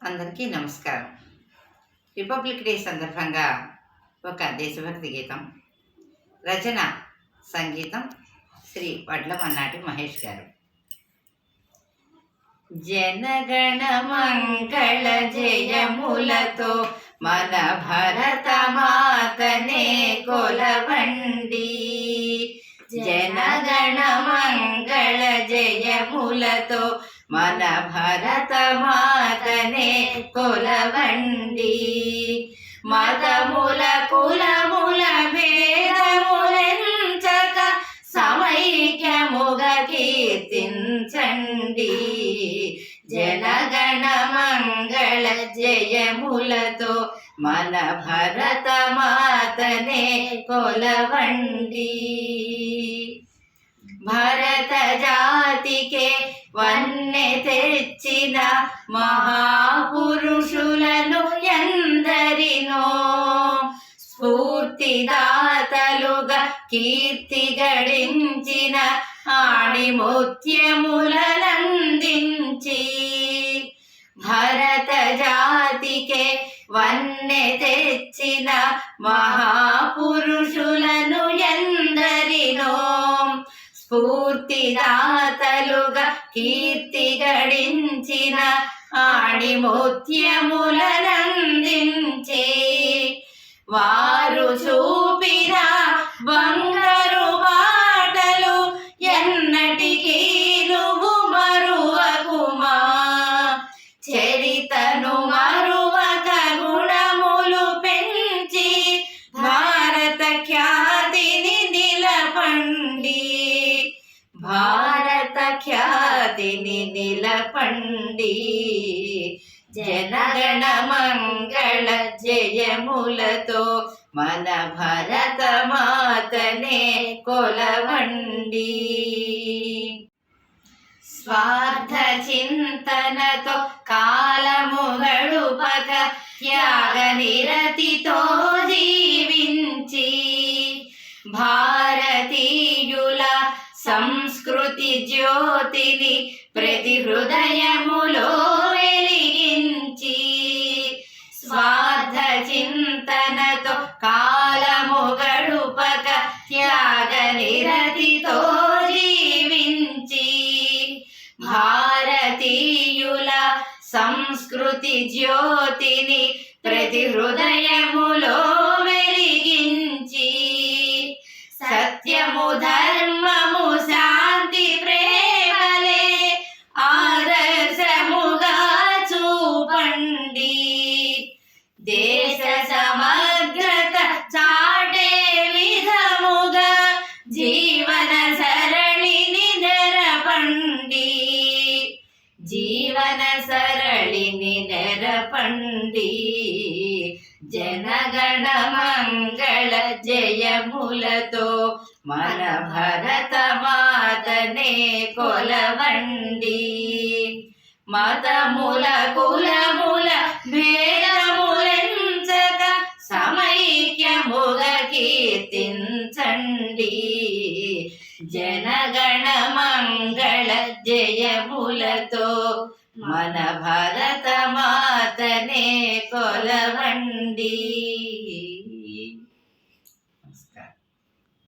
అందరికీ నమస్కారం. Republic day సందర్భంగా ఒక దేశభక్తి గీతం, రచన సంగీతం శ్రీ వడ్ల మన్నాటి మహేష్ గారు. జనగణ మంగళ జయములతో మన భరత మాతనే కొలవండి. జనగణ మంగళ జయములతో మన భరత మాతనే కొలవండి. మతముల కులముల భేదములెంచక సమైక్యముగ కీర్తించండి. జనగణ మంగళ జయములతో మన భరత మాతనే కొలవండి. భరత జాతికే వన్నె తెచ్చిన మహాపురుషులను ఎందరినో స్ఫూర్తిదాతలుగా కీర్తి గడించిన ఆణిముత్యములనందించి భరత జాతికే వన్నె తెచ్చిన మహాపురుషులను ఎందరినో స్ఫూర్తిదాతలుగా కీర్తి గడించిన ఆణిముత్యములనందించే వారు చూపిన బంగారు బాటలు ఎన్నటికీ నువ్వు మరువకుమా. చరితను మరువక గుణములు పెంచి భారత ఖ్యాతిని నిలపండి. భారత ఖ్యాతిని నిలపండి. జనగణ మంగళ జయములతో మన భరత మాతనే కొలవండి. స్వార్థ చింతనతో కాలము గడుపక త్యాగ నిరతితో జీవించి భారతీయుల సంస్కృతి జ్యోతిని ప్రతి హృదయములో వెలిగించి స్వార్థ చింతనతో కాలము గడుపక త్యాగ నిరతితో జీవించి భారతీయుల సంస్కృతి జ్యోతిని ప్రతి హృదయములో వెలిగించి సత్యము ధర్మము శాంతి ప్రేమలే ఆదర్శముగా చూపండి. దేశ సమగ్రత చాటే విధముగా జీవన సరళిని నెరపండి. జీవన సరళిని నెరపండి. జనగణ మంగళ జయములతో మన భరత మాతనే కొలవండి. మతముల కులముల భేదములెంచక సమైక్యముగ కీర్తించండి. జనగణ మంగళ జయములతో మన భరత మాతనే కొలవండి.